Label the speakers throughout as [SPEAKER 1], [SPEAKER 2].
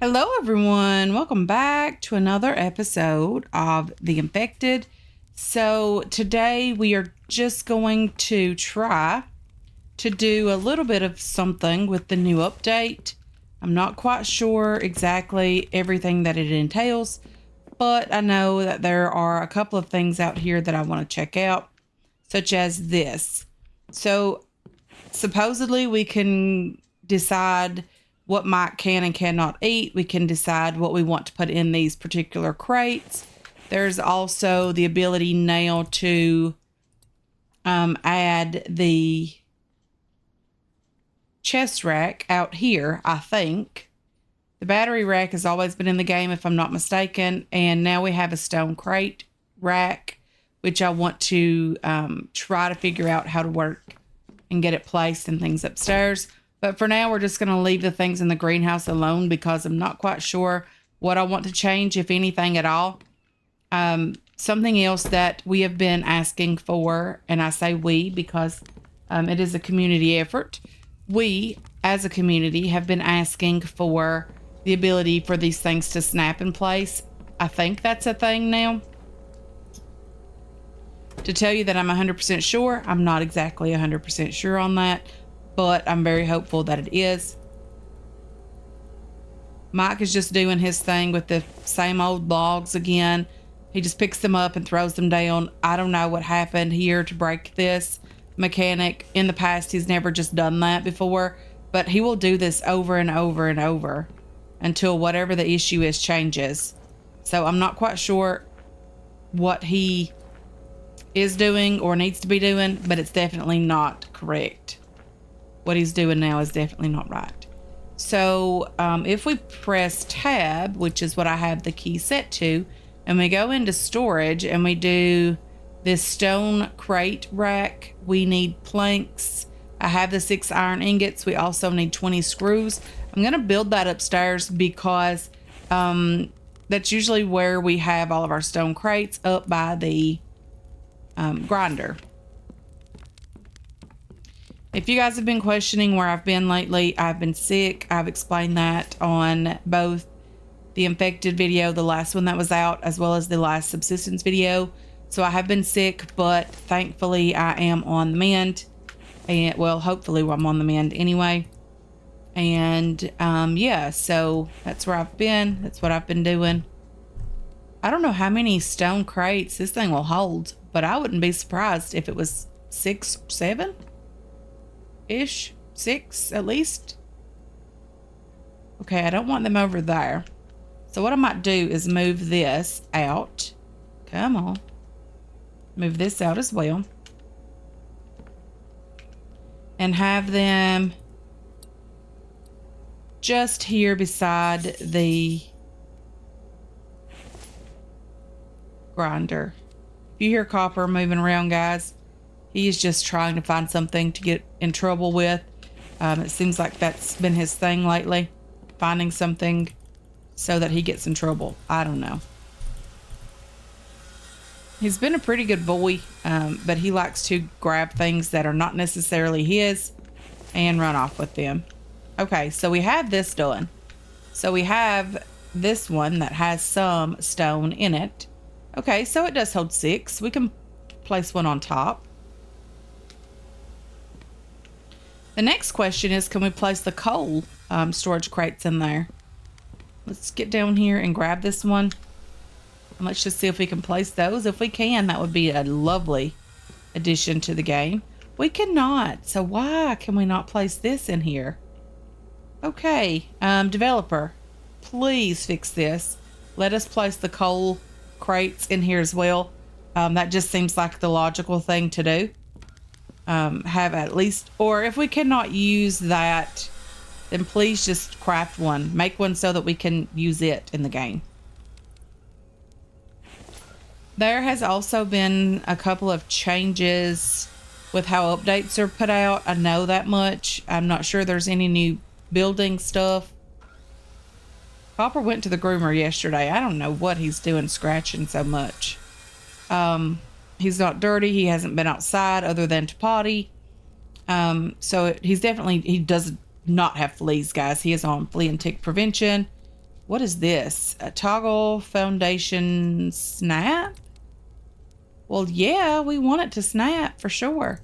[SPEAKER 1] Hello, everyone. Welcome back to another episode of The Infected. So, today we are just going to try to do a little bit of something with the new update. I'm not quite sure exactly everything that it entails, but I know that there are a couple of things out here that I want to check out, such as this. So, supposedly we can decide what Mike can and cannot eat. We can decide what we want to put in these particular crates. There's also the ability now to add the chest rack out here, I think. The battery rack has always been in the game, if I'm not mistaken. And now we have a stone crate rack, which I want to try to figure out how to work and get it placed and things upstairs. But for now, we're just going to leave the things in the greenhouse alone because I'm not quite sure what I want to change, if anything at all. Something else that we have been asking for, and I say we because it is a community effort. We, as a community, have been asking for the ability for these things to snap in place. I think that's a thing now. To tell you that I'm 100% sure, I'm not exactly 100% sure on that, but I'm very hopeful that it is. Mike is just doing his thing with the same old logs again. He just picks them up and throws them down. I don't know what happened here to break this mechanic. In the past, he's never just done that before, but he will do this over and over and over until whatever the issue is changes. So I'm not quite sure what he is doing or needs to be doing, but it's definitely not correct. What he's doing now is definitely not right. So if we press tab, which is what I have the key set to, and we go into storage and we do this stone crate rack, we need planks. I have the 6 iron ingots. We also need 20 screws. I'm going to build that upstairs because that's usually where we have all of our stone crates, up by the grinder. If you guys have been questioning where I've been lately, I've been sick. I've explained that on both the infected video, the last one that was out, as well as the last subsistence video. So I have been sick, but thankfully I am on the mend. And well, hopefully I'm on the mend anyway. And yeah, so that's where I've been. That's what I've been doing. I don't know how many stone crates this thing will hold, but I wouldn't be surprised if it was 6 or 7 ish. 6 at least. Okay, I don't want them over there. So what I might do is move this out. Come on. Move this out as well. And have them just here beside the grinder. If you hear Copper moving around, guys, he is just trying to find something to get in trouble with. It seems like that's been his thing lately, finding something so that he gets in trouble. I don't know. He's been a pretty good boy, but he likes to grab things that are not necessarily his and run off with them. Okay, so we have this done. So we have this one that has some stone in it. Okay, so it does hold 6. We can place one on top. The next question is, can we place the coal storage crates in there? Let's get down here and grab this one. And let's just see if we can place those. If we can, that would be a lovely addition to the game. We cannot. So why can we not place this in here? Okay, developer, please fix this. Let us place the coal crates in here as well. That just seems like the logical thing to do. Have at least, or if we cannot use that, then please just craft one. Make one so that we can use it in the game. There has also been a couple of changes with how updates are put out. I know that much. I'm not sure there's any new building stuff. Copper went to the groomer yesterday. I don't know what he's doing scratching so much. He's not dirty. He hasn't been outside other than to potty. So he does not have fleas, guys. He is on flea and tick prevention. What is this? A toggle foundation snap? Well, yeah, we want it to snap for sure.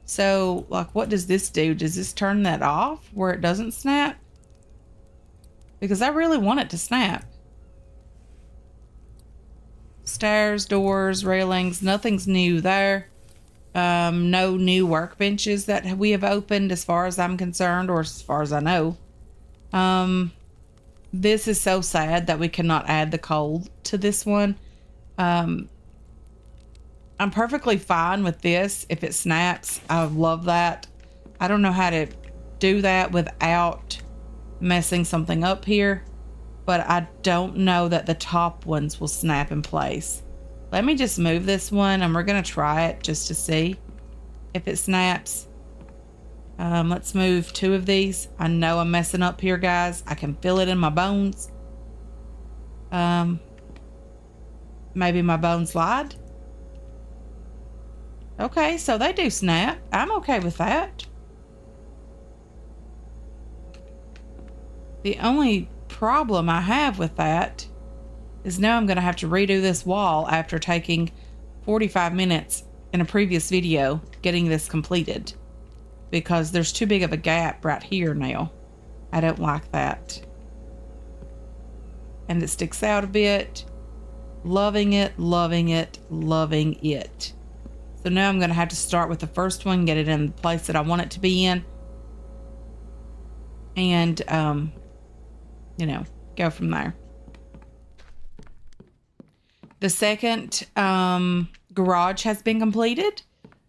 [SPEAKER 1] So, like, what does this do? Does this turn that off where it doesn't snap? Because I really want it to snap. Stairs, doors, railings, nothing's new there. No new workbenches that we have opened as far as I'm concerned, or as far as I know. This is so sad that we cannot add the coal to this one. I'm perfectly fine with this if it snaps. I love that. I don't know how to do that without messing something up here, but I don't know that the top ones will snap in place. Let me just move this one and we're gonna try it just to see if it snaps. Let's move 2 of these. I know I'm messing up here, guys. I can feel it in my bones. Maybe my bones lied. Okay, so they do snap. I'm okay with that. The only problem I have with that is now I'm going to have to redo this wall after taking 45 minutes in a previous video getting this completed, because there's too big of a gap right here now. I don't like that. And it sticks out a bit. Loving it, loving it, loving it. So now I'm going to have to start with the first one, get it in the place that I want it to be in. And, you know, go from there. The second garage has been completed.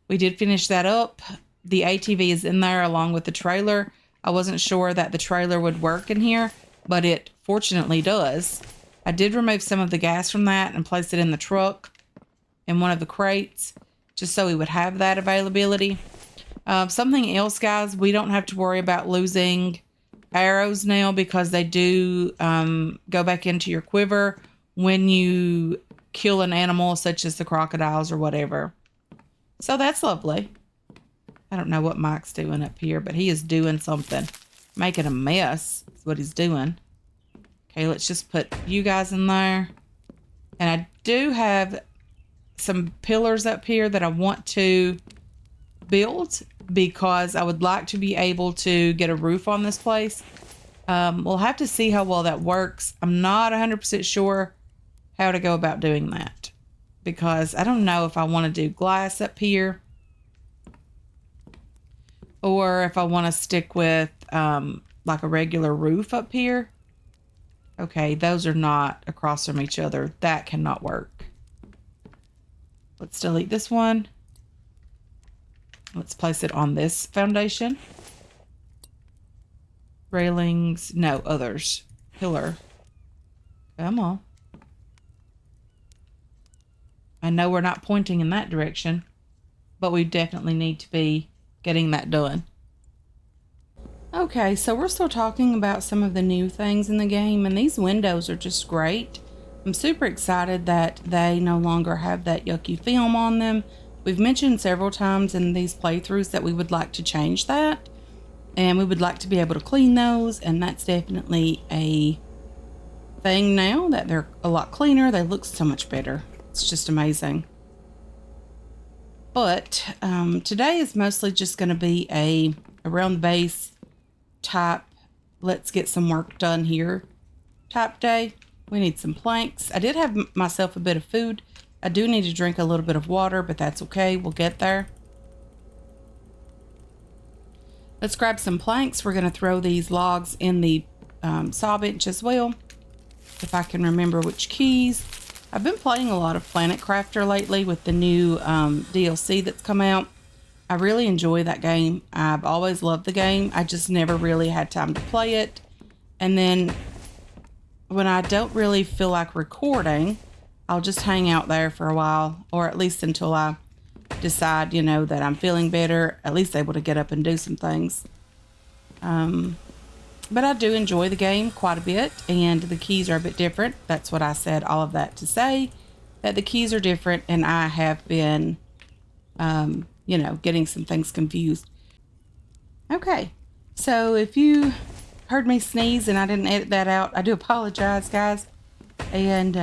[SPEAKER 1] We did finish that up. The ATV is in there along with the trailer. I wasn't sure that the trailer would work in here, but it fortunately does. I did remove some of the gas from that and place it in the truck in one of the crates, just so we would have that availability. Something else, guys, we don't have to worry about losing arrows now, because they do go back into your quiver when you kill an animal such as the crocodiles or whatever. So that's lovely. I don't know what Mike's doing up here, but he is doing something. Making a mess is what he's doing. Okay, let's just put you guys in there. And I do have some pillars up here that I want to build, because I would like to be able to get a roof on this place. We'll have to see how well that works. I'm not 100% sure how to go about doing that, because I don't know if I want to do glass up here or if I want to stick with like a regular roof up here. Okay, those are not across from each other. That cannot work. Let's delete this one. Let's place it on this foundation. Railings, no, others. Pillar. Come on. I know we're not pointing in that direction, but we definitely need to be getting that done. Okay, so we're still talking about some of the new things in the game, and these windows are just great. I'm super excited that they no longer have that yucky film on them. We've mentioned several times in these playthroughs that we would like to change that, and we would like to be able to clean those, and that's definitely a thing now that they're a lot cleaner. They look so much better. It's just amazing. But today is mostly just going to be a around the base type, let's get some work done here type day. We need some planks. I did have myself a bit of food. I do need to drink a little bit of water, but that's okay. We'll get there. Let's grab some planks. We're going to throw these logs in the saw bench as well, if I can remember which keys. I've been playing a lot of Planet Crafter lately with the new DLC that's come out. I really enjoy that game. I've always loved the game. I just never really had time to play it. And then when I don't really feel like recording, I'll just hang out there for a while, or at least until I decide, you know, that I'm feeling better, at least able to get up and do some things. But I do enjoy the game quite a bit, and the keys are a bit different. That's what I said, all of that to say that the keys are different, and I have been, you know, getting some things confused. Okay, so if you heard me sneeze and I didn't edit that out. I do apologize, guys. And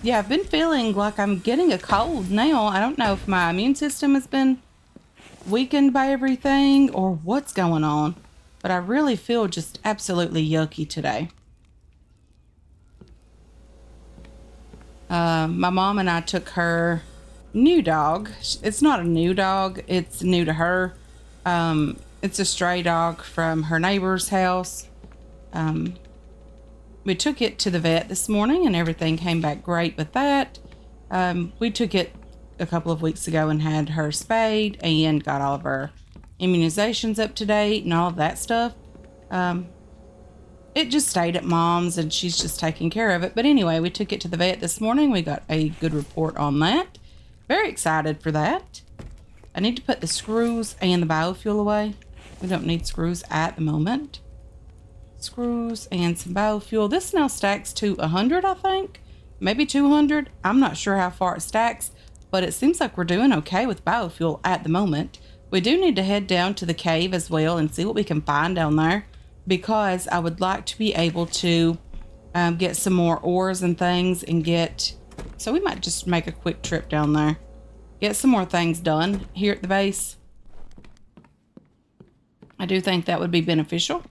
[SPEAKER 1] yeah, I've been feeling like I'm getting a cold now. I don't know if my immune system has been weakened by everything or what's going on, but I really feel just absolutely yucky today. My mom and I took her new dog. It's not a new dog. It's new to her. It's a stray dog from her neighbor's house. We took it to the vet this morning and everything came back great with that. We took it a couple of weeks ago and had her spayed and got all of her immunizations up to date and all of that stuff. It just stayed at mom's and she's just taking care of it. But anyway, we took it to the vet this morning. We got a good report on that. Very excited for that. I need to put the screws and the biofuel away. We don't need screws at the moment. Screws and some biofuel. This now stacks to 100, I think. Maybe 200. I'm not sure how far it stacks, but it seems like we're doing okay with biofuel at the moment. We do need to head down to the cave as well and see what we can find down there, because I would like to be able to get some more ores and things and get... So we might just make a quick trip down there. Get some more things done here at the base. I do think that would be beneficial.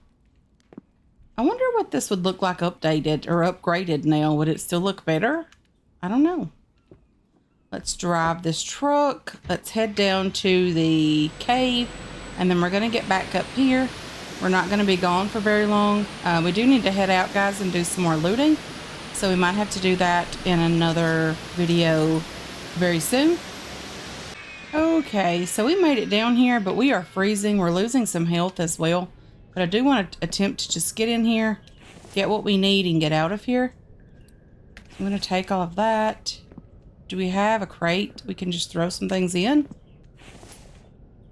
[SPEAKER 1] I wonder what this would look like updated or upgraded now. Would it still look better? I don't know. Let's drive this truck. Let's head down to the cave and then we're going to get back up here. We're not going to be gone for very long. We do need to head out, guys, and do some more looting. So we might have to do that in another video very soon. Okay, so we made it down here, but we are freezing. We're losing some health as well. But I do want to attempt to just get in here, get what we need, and get out of here. I'm going to take all of that. Do we have a crate we can just throw some things in?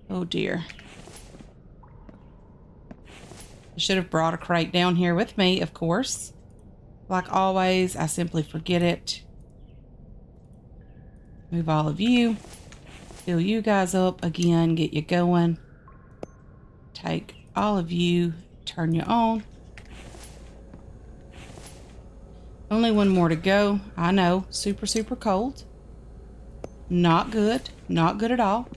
[SPEAKER 1] Oh, dear. I should have brought a crate down here with me, of course. Like always, I simply forget it. Move all of you. Fill you guys up again, get you going. Take all of you, turn you on. Only one more to go. I know, super, super cold. Not good. Not good at all.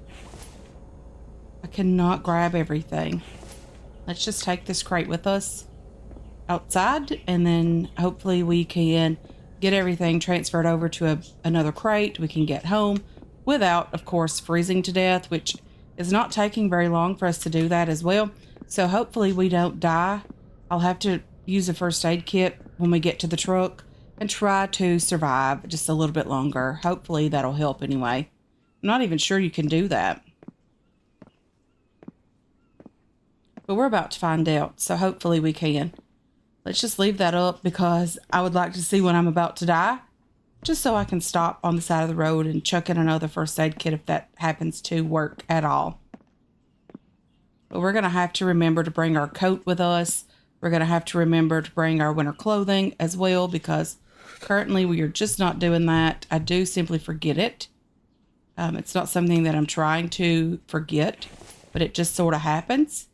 [SPEAKER 1] I cannot grab everything. Let's just take this crate with us outside, and then hopefully we can get everything transferred over to another crate. We can get home without, of course, freezing to death, which is not taking very long for us to do that as well. So hopefully we don't die. I'll have to use a first aid kit when we get to the truck and try to survive just a little bit longer. Hopefully that'll help anyway. I'm not even sure you can do that. But we're about to find out, so hopefully we can. Let's just leave that up because I would like to see when I'm about to die, just so I can stop on the side of the road and chuck in another first aid kit if that happens to work at all. But we're going to have to remember to bring our coat with us. We're going to have to remember to bring our winter clothing as well, because currently we are just not doing that. I do simply forget it. It's not something that I'm trying to forget, but it just sort of happens.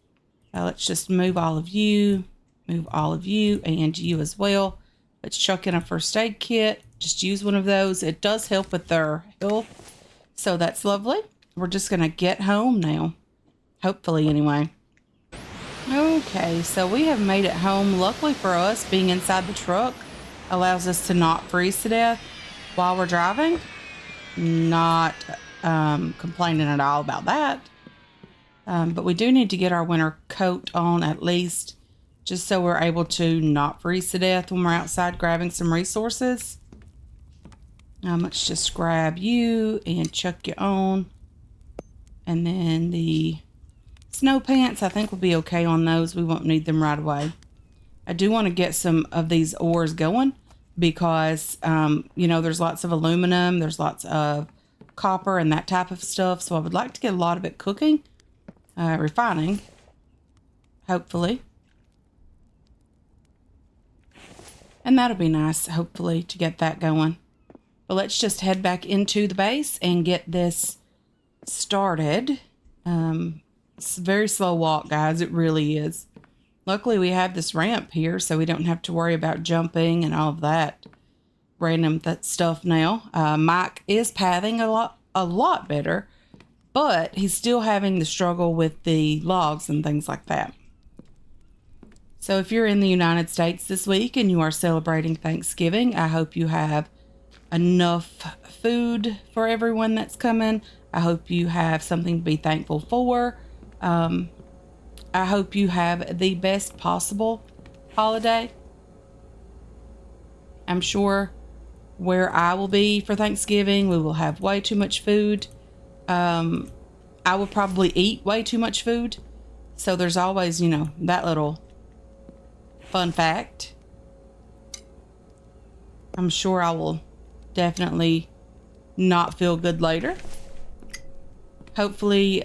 [SPEAKER 1] Let's just move all of you, and you as well. Let's chuck in a first aid kit. Just use one of those. It does help with their health, so that's lovely. We're just going to get home now. Hopefully, anyway. Okay, so we have made it home. Luckily for us, being inside the truck allows us to not freeze to death while we're driving. Not complaining at all about that. But we do need to get our winter coat on at least, just so we're able to not freeze to death when we're outside grabbing some resources. Let's just grab you and chuck you on. And then the snow pants, I think we'll be okay on those. We won't need them right away. I do want to get some of these ores going because, you know, there's lots of aluminum, there's lots of copper and that type of stuff. So I would like to get a lot of it cooking, refining, hopefully. And that'll be nice, hopefully, to get that going. But let's just head back into the base and get this started. It's a very slow walk, guys. It really is. Luckily, we have this ramp here, so we don't have to worry about jumping and all of that random stuff now. Mike is pathing a lot better, but he's still having the struggle with the logs and things like that. So if you're in the United States this week and you are celebrating Thanksgiving, I hope you have enough food for everyone that's coming. I hope you have something to be thankful for. I hope you have the best possible holiday. I'm sure where I will be for Thanksgiving, we will have way too much food. I will probably eat way too much food. So there's always, that little fun fact. I'm sure I will definitely not feel good later. Hopefully,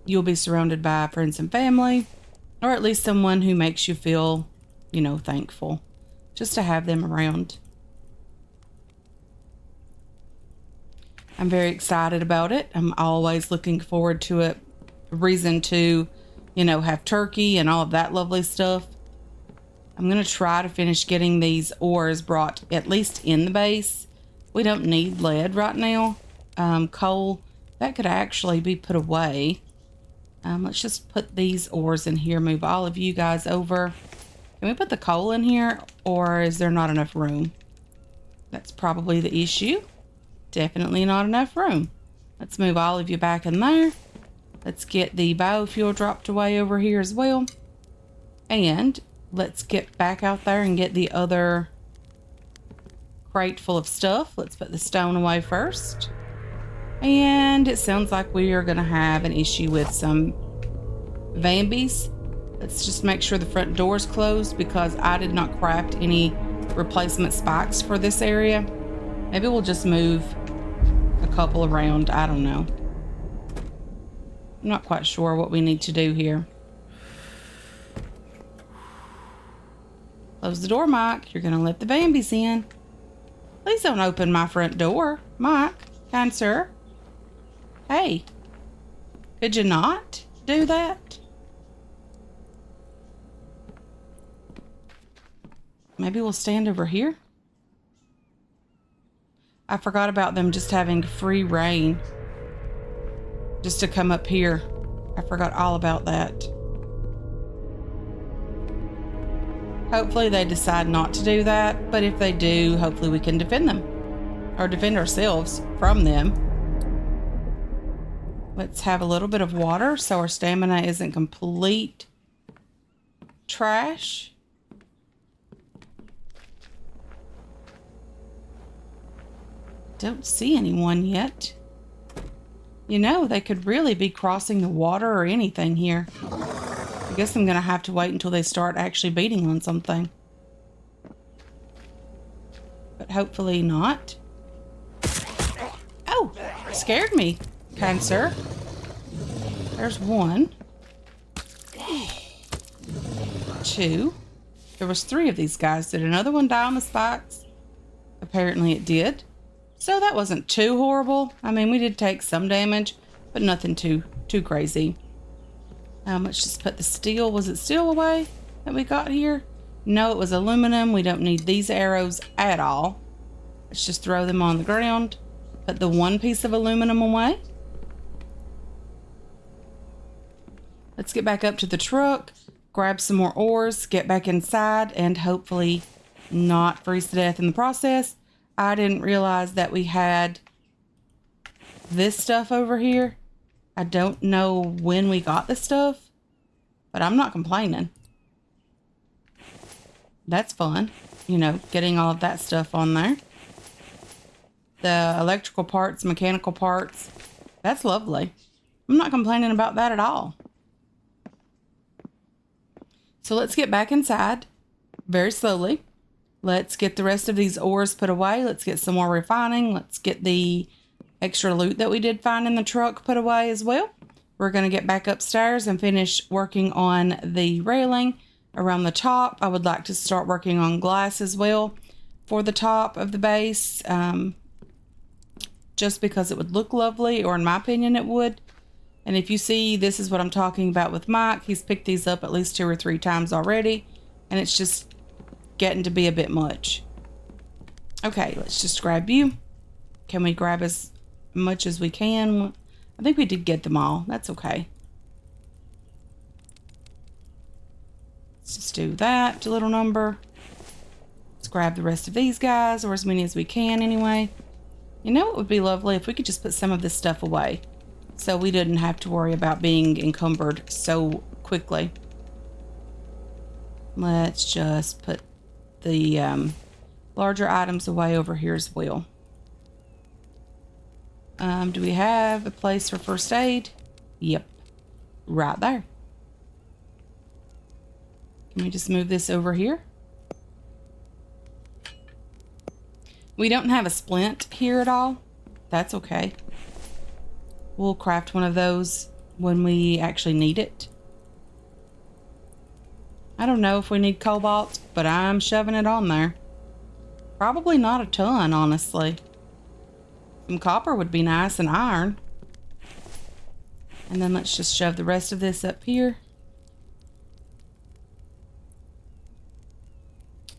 [SPEAKER 1] you'll be surrounded by friends and family, or at least someone who makes you feel, thankful, just to have them around. I'm very excited about it. I'm always looking forward to it. A reason to, have turkey and all of that lovely stuff. I'm going to try to finish getting these ores brought at least in the base. We don't need lead right now. Coal, that could actually be put away. Let's just put these ores in here. Move all of you guys over. Can we put the coal in here, or is there not enough room? That's probably the issue. Definitely not enough room. Let's move all of you back in there. Let's get the biofuel dropped away over here as well. And let's get back out there and get the other crate full of stuff. Let's put the stone away first. And it sounds like we are going to have an issue with some Vambies. Let's just make sure the front door is closed because I did not craft any replacement spikes for this area. Maybe we'll just move a couple around. I don't know. I'm not quite sure what we need to do here. Close the door, Mike. You're going to let the Bambies in. Please don't open my front door. Mike, kind sir. Hey, could you not do that? Maybe we'll stand over here. I forgot about them just having free reign just to come up here. I forgot all about that. Hopefully they decide not to do that, but if they do, hopefully we can defend them or defend ourselves from them. Let's have a little bit of water so our stamina isn't complete trash. Don't see anyone yet. They could really be crossing the water or anything here. I guess I'm going to have to wait until they start actually beating on something. But hopefully not. Oh, scared me, kind sir. There's one. Two. There was three of these guys. Did another one die on the spikes? Apparently it did. So that wasn't too horrible. I mean, we did take some damage, but nothing too crazy. Let's just put the steel. Was it steel away that we got here? No, it was aluminum. We don't need these arrows at all. Let's just throw them on the ground. Put the one piece of aluminum away. Let's get back up to the truck, grab some more ores, get back inside, and hopefully not freeze to death in the process. I didn't realize that we had this stuff over here. I don't know when we got this stuff, but I'm not complaining. That's fun, getting all of that stuff on there. The electrical parts, mechanical parts, that's lovely. I'm not complaining about that at all. So let's get back inside very slowly. Let's get the rest of these ores put away. Let's get some more refining. Let's get the extra loot that we did find in the truck put away as well. We're going to get back upstairs and finish working on the railing around the top. I would like to start working on glass as well for the top of the base, just because it would look lovely, or in my opinion it would. And if you see, this is what I'm talking about with Mike. He's picked these up at least 2 or 3 times already, and it's just getting to be a bit much. Okay, let's just grab you. Can we grab as much as we can? I think we did get them all. That's okay. Let's just do that little number. Let's grab the rest of these guys, or as many as we can anyway. You know what would be lovely? If we could just put some of this stuff away, so we didn't have to worry about being encumbered so quickly. Let's just put the larger items away over here as well. Do we have a place for first aid? Yep, right there. Can we just move this over here? We don't have a splint here at all. That's okay. We'll craft one of those when we actually need it. I don't know if we need cobalt, but I'm shoving it on there. Probably not a ton, honestly. Some copper would be nice, and iron. And then let's just shove the rest of this up here.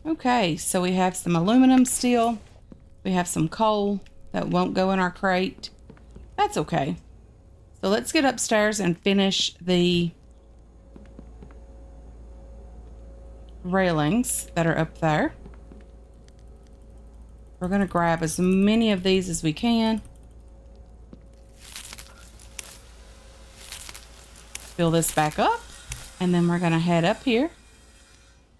[SPEAKER 1] Okay, so we have some aluminum steel. We have some coal that won't go in our crate. That's okay. So let's get upstairs and finish the railings that are up there. We're going to grab as many of these as we can. Fill this back up, and then we're going to head up here.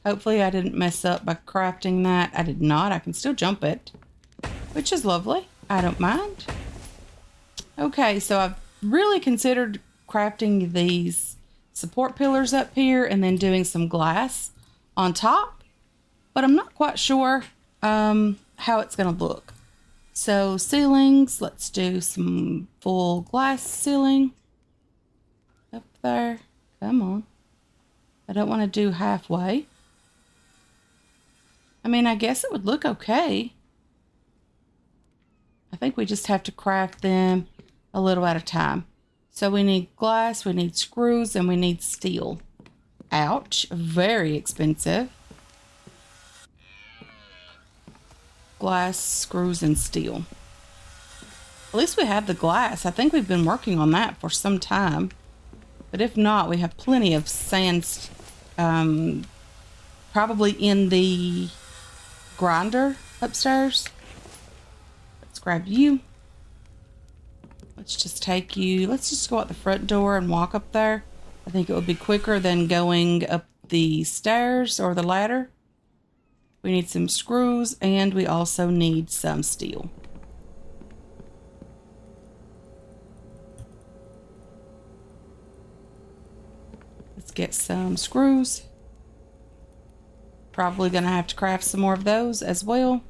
[SPEAKER 1] Hopefully I didn't mess up by crafting that. I did not. I can still jump it, which is lovely. I don't mind. Okay, so I've really considered crafting these support pillars up here and then doing some glass on top, but I'm not quite sure how it's going to look. So ceilings, let's do some full glass ceiling up there. Come on. I don't want to do halfway. I mean, I guess it would look okay. I think we just have to craft them a little at a time. So we need glass, we need screws, and we need steel. Ouch, very expensive. Glass, screws, and steel. At least we have the glass. I think we've been working on that for some time. But if not, we have plenty of sand, probably in the grinder upstairs. Let's grab you. Let's just take you. Let's just go out the front door and walk up there. I think it would be quicker than going up the stairs or the ladder. We need some screws, and we also need some steel. Let's get some screws. Probably gonna have to craft some more of those as well.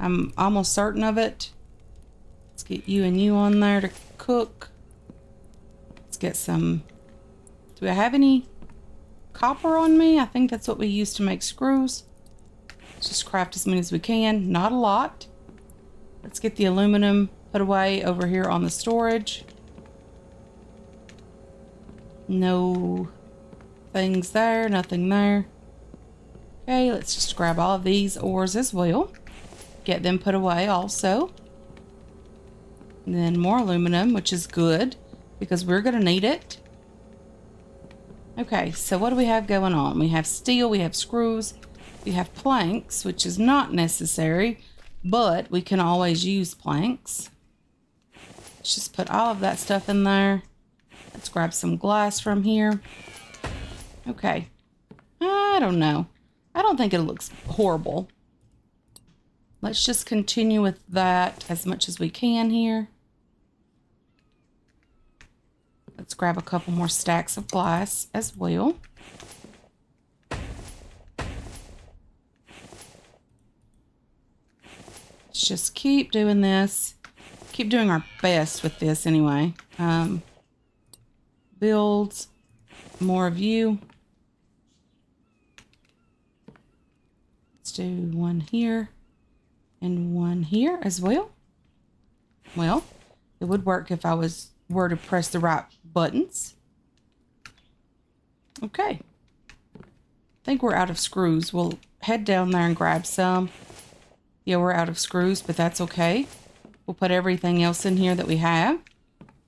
[SPEAKER 1] I'm almost certain of it. Let's get you and you on there to cook. Let's get some. Do I have any copper on me? I think that's what we use to make screws. Let's just craft as many as we can. Not a lot. Let's get the aluminum put away over here on the storage. No things there, nothing there. Okay, let's just grab all of these ores as well. Get them put away also. And then more aluminum, which is good because we're going to need it. Okay, so what do we have going on? We have steel, we have screws, we have planks, which is not necessary, but we can always use planks. Let's just put all of that stuff in there. Let's grab some glass from here. Okay. I don't know. I don't think it looks horrible. Let's just continue with that as much as we can here. Let's grab a couple more stacks of glass as well. Let's just keep doing this. Keep doing our best with this anyway. Build more of you. Let's do one here and one here as well. Well, it would work if I was where to press the right buttons. Okay. I think we're out of screws. We'll head down there and grab some. Yeah, we're out of screws, but that's okay. We'll put everything else in here that we have.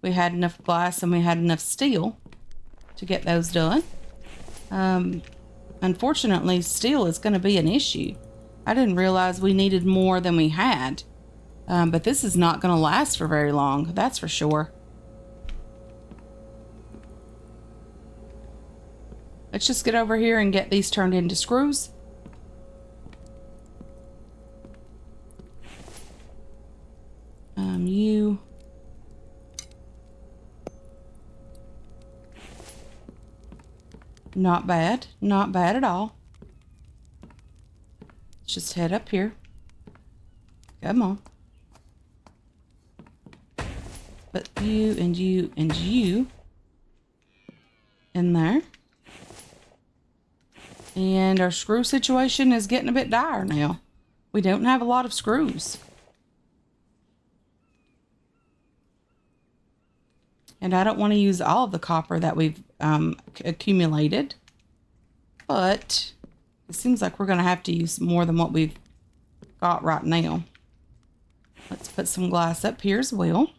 [SPEAKER 1] We had enough glass and we had enough steel to get those done. Unfortunately, steel is going to be an issue. I didn't realize we needed more than we had. But this is not going to last for very long, that's for sure. Let's just get over here and get these turned into screws. You. Not bad. Not bad at all. Let's just head up here. Come on. Put you and you and you in there. And our screw situation is getting a bit dire now. We don't have a lot of screws. And I don't want to use all of the copper that we've accumulated. But it seems like we're going to have to use more than what we've got right now. Let's put some glass up here as well,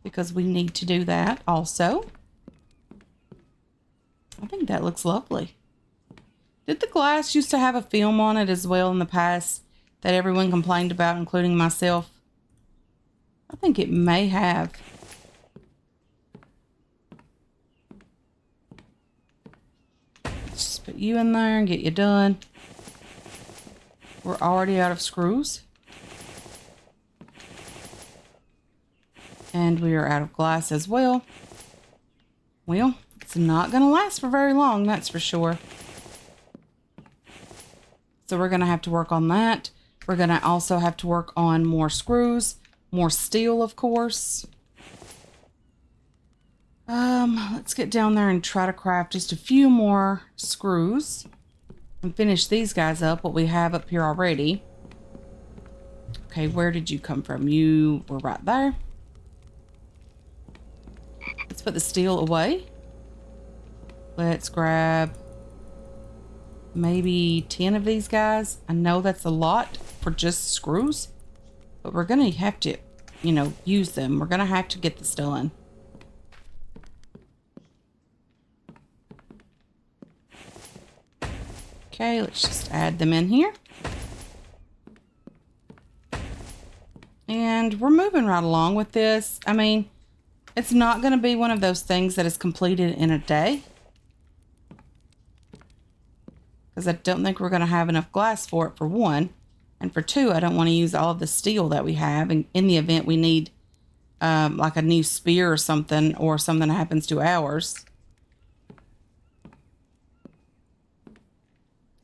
[SPEAKER 1] because we need to do that also. I think that looks lovely. Did the glass used to have a film on it as well in the past that everyone complained about, including myself? I think it may have. Let's just put you in there and get you done. We're already out of screws. And we are out of glass as well. Well, it's not going to last for very long, that's for sure. So we're going to have to work on that. We're going to also have to work on more screws, more steel, of course. Let's get down there and try to craft just a few more screws and finish these guys up, what we have up here already. Okay, where did you come from? You were right there. Let's put the steel away. Let's grab maybe 10 of these guys. I know that's a lot for just screws, but we're going to have to, you know, use them. We're going to have to get this done. Okay, let's just add them in here. And we're moving right along with this. I mean, it's not going to be one of those things that is completed in a day, because I don't think we're going to have enough glass for it, for one. And for two, I don't want to use all of the steel that we have. And in the event we need like a new spear or something happens to ours.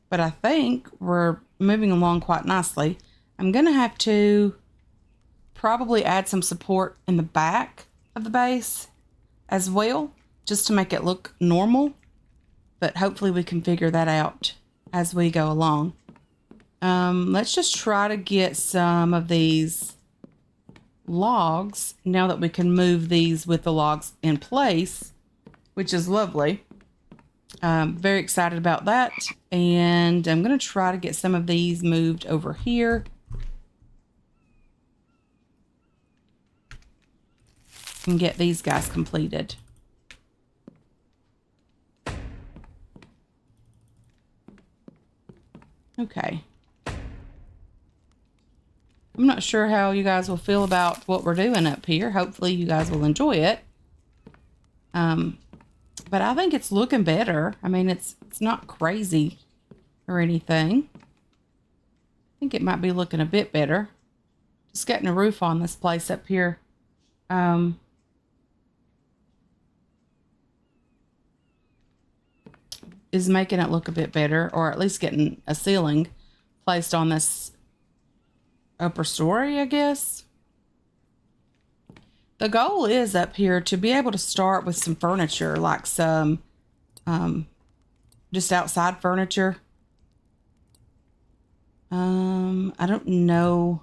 [SPEAKER 1] But I think we're moving along quite nicely. I'm going to have to probably add some support in the back of the base as well, just to make it look normal. But hopefully we can figure that out as we go along. Let's just try to get some of these logs now that we can move these with the logs in place, which is lovely. Very excited about that. And I'm going to try to get some of these moved over here. And get these guys completed. Okay. I'm not sure how you guys will feel about what we're doing up here. Hopefully you guys will enjoy it. But I think it's looking better. I mean, it's not crazy or anything. I think it might be looking a bit better. Just getting a roof on this place up here. Is making it look a bit better, or at least getting a ceiling placed on this upper story, I guess. The goal is up here to be able to start with some furniture, like some just outside furniture. I don't know.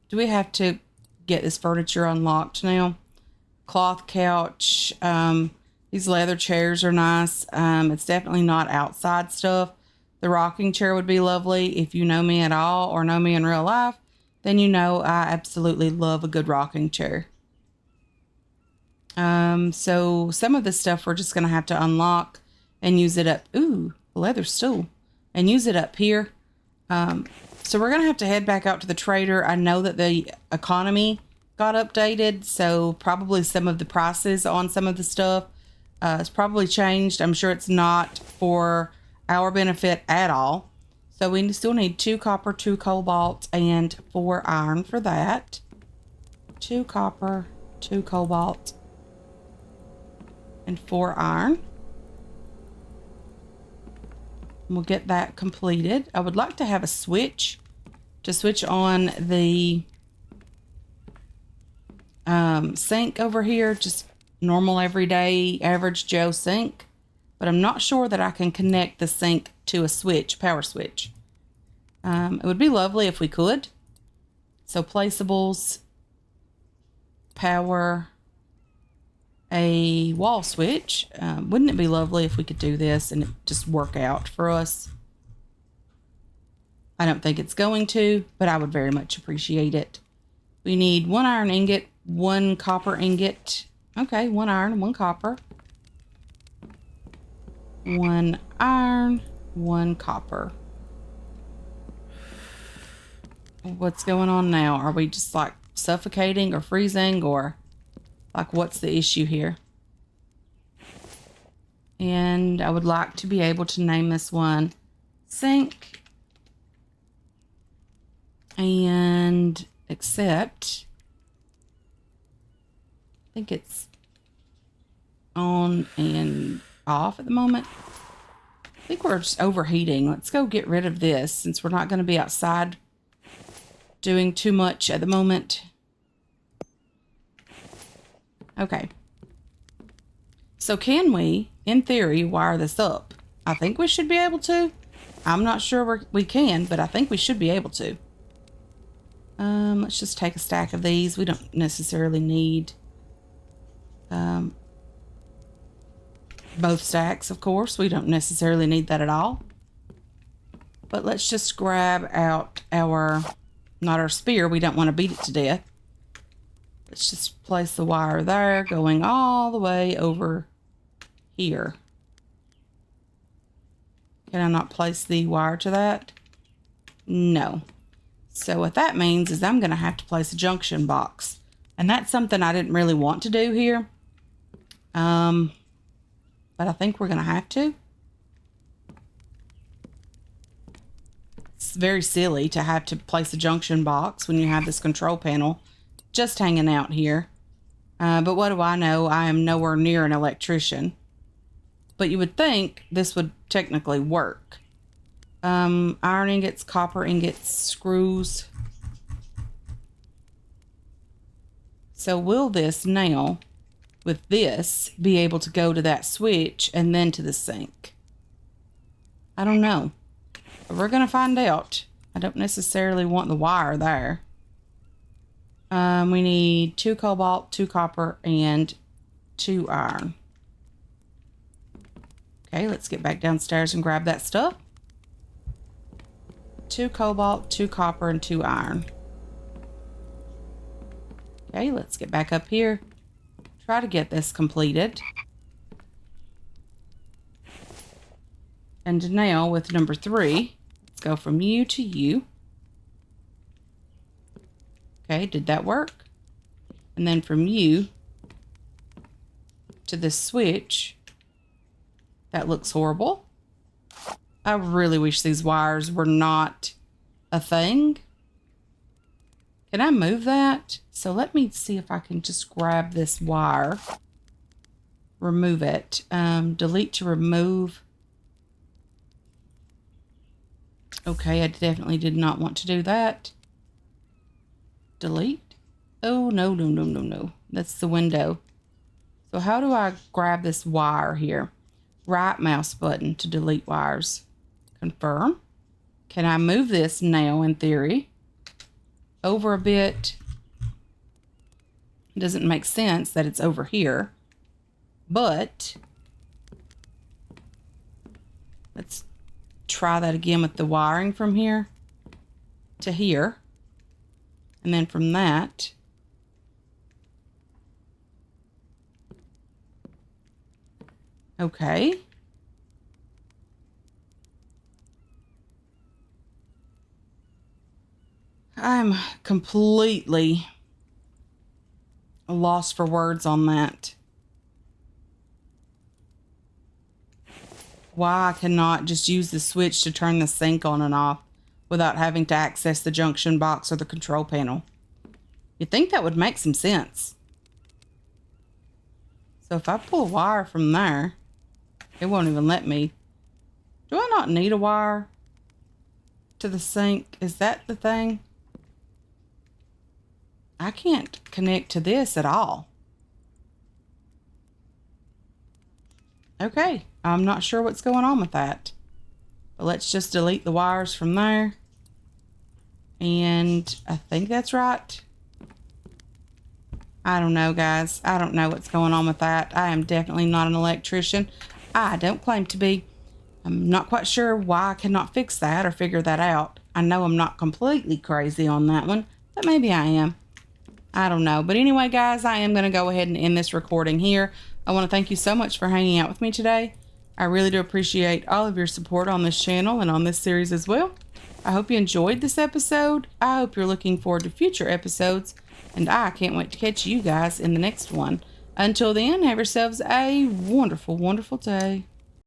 [SPEAKER 1] Do we have to get this furniture unlocked now? Cloth couch. These leather chairs are nice. It's definitely not outside stuff. The rocking chair would be lovely. If you know me at all or know me in real life, then you know I absolutely love a good rocking chair. So some of this stuff we're just going to have to unlock and use it up. Ooh, a leather stool. And use it up here. So we're going to have to head back out to the trader. I know that the economy got updated, so probably some of the prices on some of the stuff has probably changed. I'm sure it's not for our benefit at all. So we still need 2 copper, 2 cobalt, and 4 iron for that. 2 copper, 2 cobalt, and 4 iron. We'll get that completed. I would like to have a switch to switch on the sink over here. Just normal everyday average Joe sink. But I'm not sure that I can connect the sink to a switch, power switch. It would be lovely if we could. So placeables, power, a wall switch. Wouldn't it be lovely if we could do this and it just work out for us? I don't think it's going to, but I would very much appreciate it. We need 1 iron ingot, 1 copper ingot. Okay, 1 iron, 1 copper. 1 iron, 1 copper. What's going on now? Are we just like suffocating or freezing, or like what's the issue here? And I would like to be able to name this one sink and accept. I think it's on and off at the moment. I think we're just overheating. Let's go get rid of this since we're not going to be outside doing too much at the moment. Okay. So can we, in theory, wire this up? I think we should be able to. I'm not sure we can, but I think we should be able to. Let's just take a stack of these. We don't necessarily need both stacks, of course. We don't necessarily need that at all. But let's just grab out our, not our spear. We don't want to beat it to death. Let's just place the wire there, going all the way over here. Can I not place the wire to that? No. So what that means is I'm going to have to place a junction box. And that's something I didn't really want to do here. But I think we're going to have to. It's very silly to have to place a junction box when you have this control panel just hanging out here. But what do I know? I am nowhere near an electrician. But you would think this would technically work. Iron ingots, copper ingots, screws. So will this now, with this, be able to go to that switch and then to the sink? I don't know. But we're going to find out. I don't necessarily want the wire there. We need 2 cobalt, 2 copper, and 2 iron. Okay, let's get back downstairs and grab that stuff. 2 cobalt, 2 copper, and 2 iron. Okay, let's get back up here. Try to get this completed. And now with number 3, let's go from you to you. Okay, did that work? And then from you to this switch. That looks horrible. I really wish these wires were not a thing. Can I move that? So let me see if I can just grab this wire. Remove it. Delete to remove. Okay, I definitely did not want to do that. Delete. Oh, no, no, no, no, no. That's the window. So how do I grab this wire here? Right mouse button to delete wires. Confirm. Can I move this now in theory? over a bit. It doesn't make sense that it's over here, but let's try that again with the wiring from here to here. And then from that, okay. I'm completely lost for words on that. Why I cannot just use the switch to turn the sink on and off without having to access the junction box or the control panel. You'd think that would make some sense. So if I pull a wire from there, it won't even let me. Do I not need a wire to the sink? Is that the thing? I can't connect to this at all. Okay, I'm not sure what's going on with that. But let's just delete the wires from there. And I think that's right. I don't know, guys. I don't know what's going on with that. I am definitely not an electrician. I don't claim to be. I'm not quite sure why I cannot fix that or figure that out. I know I'm not completely crazy on that one, but maybe I am. I don't know. But anyway, guys, I am going to go ahead and end this recording here. I want to thank you so much for hanging out with me today. I really do appreciate all of your support on this channel and on this series as well. I hope you enjoyed this episode. I hope you're looking forward to future episodes, and I can't wait to catch you guys in the next one. Until then, have yourselves a wonderful, wonderful day.